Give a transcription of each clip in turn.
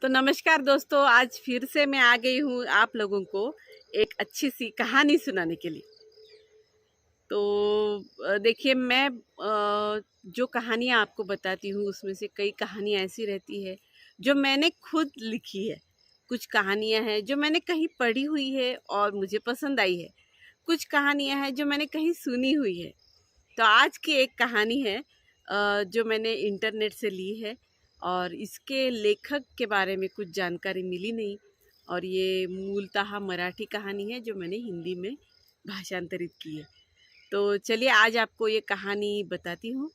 तो नमस्कार दोस्तों, आज फिर से मैं आ गई हूँ आप लोगों को एक अच्छी सी कहानी सुनाने के लिए। तो देखिए, मैं जो कहानियाँ आपको बताती हूँ उसमें से कई कहानियाँ ऐसी रहती है जो मैंने खुद लिखी है। कुछ कहानियाँ हैं जो मैंने कहीं पढ़ी हुई है और मुझे पसंद आई है। कुछ कहानियाँ हैं जो मैंने कहीं सुनी हुई है। तो आज की एक कहानी है जो मैंने इंटरनेट से ली है और इसके लेखक के बारे में कुछ जानकारी मिली नहीं। और ये मूलतः मराठी कहानी है जो मैंने हिंदी में भाषांतरित की है। तो चलिए, आज आपको ये कहानी बताती हूँ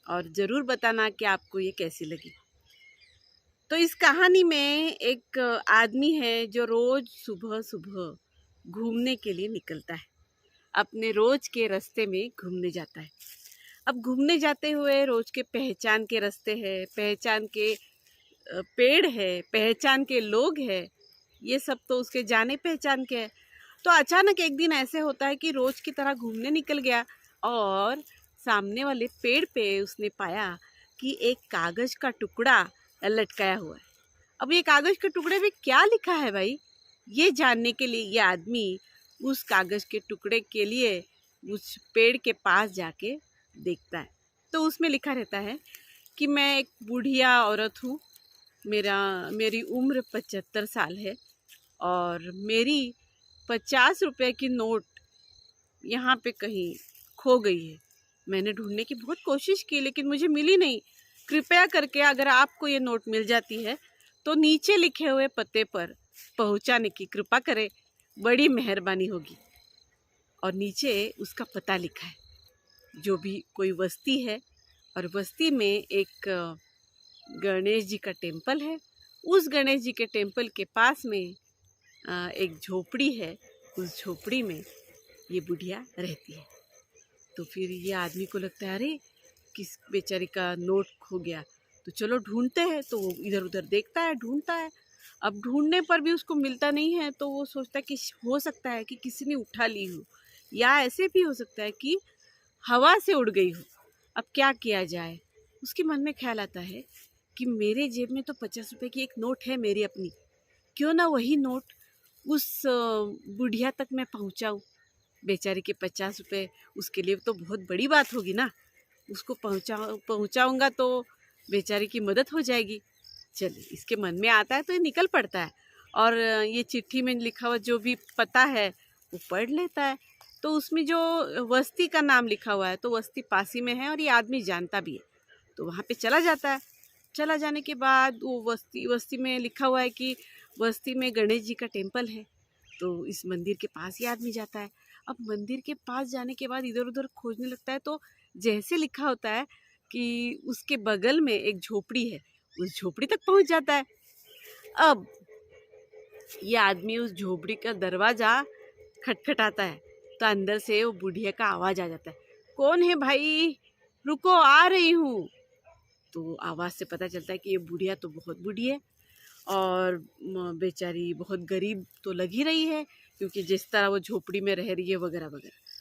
और ज़रूर बताना कि आपको ये कैसी लगी। तो इस कहानी में एक आदमी है जो रोज़ सुबह सुबह घूमने के लिए निकलता है। अपने रोज़ के रास्ते में घूमने जाता है। अब घूमने जाते हुए रोज के पहचान के रास्ते हैं, पहचान के पेड़ है, पहचान के लोग हैं, ये सब तो उसके जाने पहचान के हैं। तो अचानक एक दिन ऐसे होता है कि रोज की तरह घूमने निकल गया और सामने वाले पेड़ पे उसने पाया कि एक कागज का टुकड़ा लटकाया हुआ है। अब ये कागज के टुकड़े में क्या लिखा है भाई, ये जानने के लिए ये आदमी उस कागज के टुकड़े के लिए उस पेड़ के पास जाके देखता है। तो उसमें लिखा रहता है कि मैं एक बुढ़िया औरत हूँ, मेरी उम्र 75 साल है और मेरी 50 रुपए की नोट यहाँ पे कहीं खो गई है। मैंने ढूंढने की बहुत कोशिश की लेकिन मुझे मिली नहीं। कृपया करके अगर आपको ये नोट मिल जाती है तो नीचे लिखे हुए पते पर पहुँचाने की कृपा करें, बड़ी मेहरबानी होगी। और नीचे उसका पता लिखा है। जो भी कोई बस्ती है और बस्ती में एक गणेश जी का टेम्पल है। उस गणेश जी के टेम्पल के पास में एक झोपड़ी है। उस झोपड़ी में ये बुढ़िया रहती है। तो फिर ये आदमी को लगता है, अरे किस बेचारी का नोट खो गया, तो चलो ढूंढते हैं। तो वो इधर उधर देखता है, ढूंढता है। अब ढूंढने पर भी उसको मिलता नहीं है तो वो सोचता है कि हो सकता है कि किसी ने उठा ली हो, या ऐसे भी हो सकता है कि हवा से उड़ गई हो। अब क्या किया जाए, उसके मन में ख्याल आता है कि मेरे जेब में तो 50 रुपए की एक नोट है मेरी अपनी, क्यों ना वही नोट उस बुढ़िया तक मैं पहुंचाऊं। बेचारी के 50 रुपए उसके लिए तो बहुत बड़ी बात होगी ना। उसको पहुंचाऊंगा तो बेचारी की मदद हो जाएगी। चलिए, इसके मन में आता है तो ये निकल पड़ता है और ये चिट्ठी में लिखा हुआ जो भी पता है वो पढ़ लेता है। तो उसमें जो बस्ती का नाम लिखा हुआ है तो बस्ती पास ही में है और ये आदमी जानता भी है। तो वहाँ पे चला जाता है। चला जाने के बाद वो बस्ती में लिखा हुआ है कि बस्ती में गणेश जी का टेम्पल है। तो इस मंदिर के पास ही आदमी जाता है। अब मंदिर के पास जाने के बाद इधर उधर खोजने लगता है तो जैसे लिखा होता है कि उसके बगल में एक झोपड़ी है, उस झोपड़ी तक पहुंच जाता है। अब ये आदमी उस झोपड़ी का दरवाजा खटखटाता है तो अंदर से वो बुढ़िया का आवाज आ जाता है, कौन है भाई, रुको आ रही हूँ। तो आवाज से पता चलता है कि ये बुढ़िया तो बहुत बूढ़ी है और बेचारी बहुत गरीब तो लग ही रही है, क्योंकि जिस तरह वो झोपड़ी में रह रही है वगैरह वगैरह।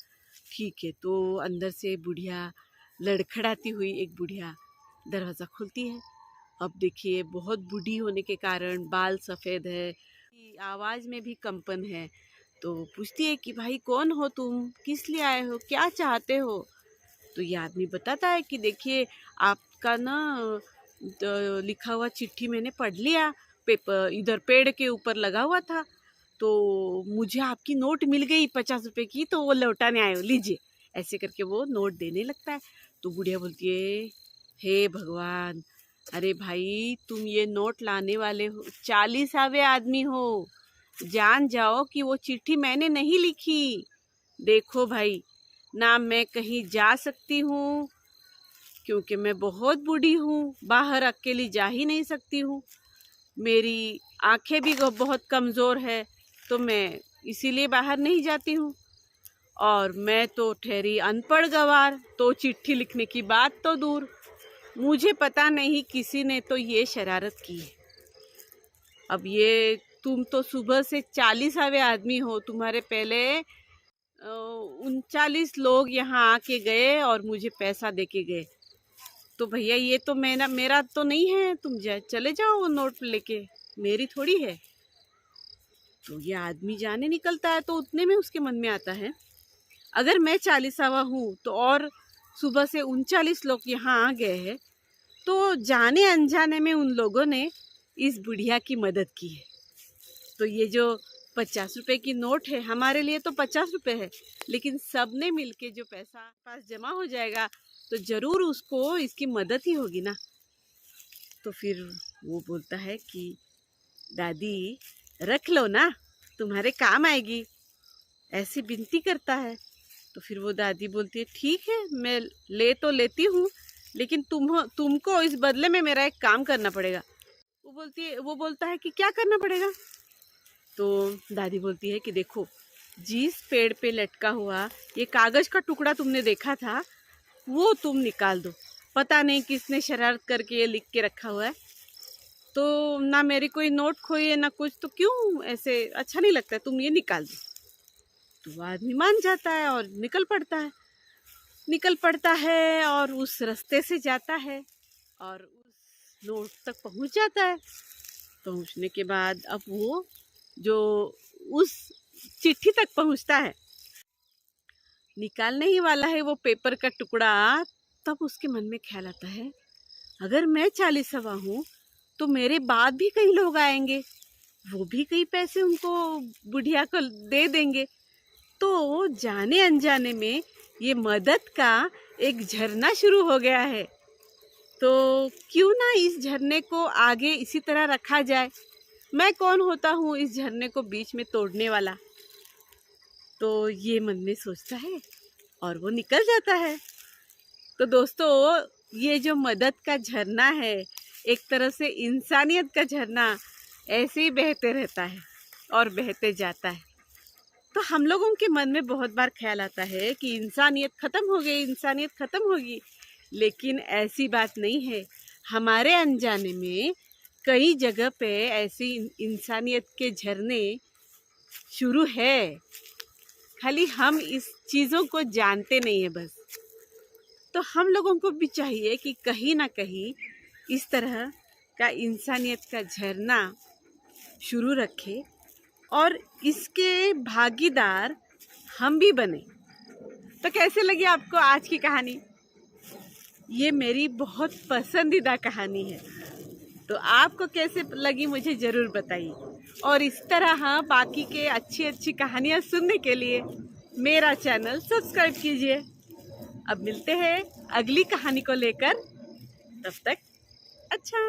ठीक है, तो अंदर से बुढ़िया लड़खड़ाती हुई एक बुढ़िया दरवाज़ा खोलती है। अब देखिए, बहुत बूढ़ी होने के कारण बाल सफ़ेद है, आवाज़ में भी कंपन है। तो पूछती है कि भाई कौन हो तुम, किस लिए आए हो, क्या चाहते हो। तो ये आदमी बताता है कि देखिए, आपका ना लिखा हुआ चिट्ठी मैंने पढ़ लिया, पेपर इधर पेड़ के ऊपर लगा हुआ था, तो मुझे आपकी नोट मिल गई 50 रुपए की, तो वो लौटाने आए हो, लीजिए। ऐसे करके वो नोट देने लगता है। तो बुढ़िया बोलती है, हे भगवान, अरे भाई तुम ये नोट लाने वाले हो 40वें आदमी हो, जान जाओ कि वो चिट्ठी मैंने नहीं लिखी। देखो भाई, ना मैं कहीं जा सकती हूँ क्योंकि मैं बहुत बूढ़ी हूँ, बाहर अकेली जा ही नहीं सकती हूँ। मेरी आंखें भी बहुत कमज़ोर है तो मैं इसीलिए बाहर नहीं जाती हूँ। और मैं तो ठहरी अनपढ़ गवार, तो चिट्ठी लिखने की बात तो दूर। मुझे पता नहीं किसी ने तो ये शरारत की है। अब ये तुम तो सुबह से 40वें आदमी हो, तुम्हारे पहले 39 लोग यहाँ आके गए और मुझे पैसा दे के गए। तो भैया ये तो मेरा तो नहीं है, तुम चले जाओ वो नोट लेके, मेरी थोड़ी है। तो ये आदमी जाने निकलता है तो उतने में उसके मन में आता है, अगर मैं 40वां हूँ तो और सुबह से 39 लोग यहाँ आ गए हैं, तो जाने अनजाने में उन लोगों ने इस बुढ़िया की मदद की है। तो ये जो 50 रुपए की नोट है, हमारे लिए तो 50 रुपए है, लेकिन सब ने मिलके जो पैसा पास जमा हो जाएगा तो जरूर उसको इसकी मदद ही होगी ना। तो फिर वो बोलता है कि दादी रख लो ना, तुम्हारे काम आएगी, ऐसी विनती करता है। तो फिर वो दादी बोलती है ठीक है, मैं ले तो लेती हूँ, लेकिन तुमको इस बदले में मेरा एक काम करना पड़ेगा। वो बोलता है कि क्या करना पड़ेगा। तो दादी बोलती है कि देखो, जिस पेड़ पे लटका हुआ ये कागज का टुकड़ा तुमने देखा था, वो तुम निकाल दो। पता नहीं किसने शरारत करके ये लिख के रखा हुआ है, तो ना मेरी कोई नोट खोई है ना कुछ, तो क्यों ऐसे अच्छा नहीं लगता है, तुम ये निकाल दो। तो वो आदमी मान जाता है और निकल पड़ता है और उस रास्ते से जाता है और उस नोट तक पहुंच जाता है। पहुंचने के बाद अब वो जो उस चिट्ठी तक पहुंचता है, निकालने ही वाला है वो पेपर का टुकड़ा, तब उसके मन में ख्याल आता है, अगर मैं 40वां हूँ तो मेरे बाद भी कई लोग आएंगे, वो भी कई पैसे उनको बुढ़िया को दे देंगे। तो जाने अनजाने में ये मदद का एक झरना शुरू हो गया है, तो क्यों ना इस झरने को आगे इसी तरह रखा जाए। मैं कौन होता हूँ इस झरने को बीच में तोड़ने वाला। तो ये मन में सोचता है और वो निकल जाता है। तो दोस्तों, ये जो मदद का झरना है, एक तरह से इंसानियत का झरना ऐसे ही बहते रहता है और बहते जाता है। तो हम लोगों के मन में बहुत बार ख्याल आता है कि इंसानियत ख़त्म होगी, लेकिन ऐसी बात नहीं है। हमारे अनजाने में कई जगह पे ऐसी इंसानियत के झरने शुरू है, खाली हम इस चीज़ों को जानते नहीं है बस। तो हम लोगों को भी चाहिए कि कहीं ना कहीं इस तरह का इंसानियत का झरना शुरू रखें और इसके भागीदार हम भी बने। तो कैसे लगी आपको आज की कहानी? ये मेरी बहुत पसंदीदा कहानी है, तो आपको कैसे लगी मुझे ज़रूर बताइए। और इस तरह बाकी के अच्छी कहानियाँ सुनने के लिए मेरा चैनल सब्सक्राइब कीजिए। अब मिलते हैं अगली कहानी को लेकर, तब तक अच्छा।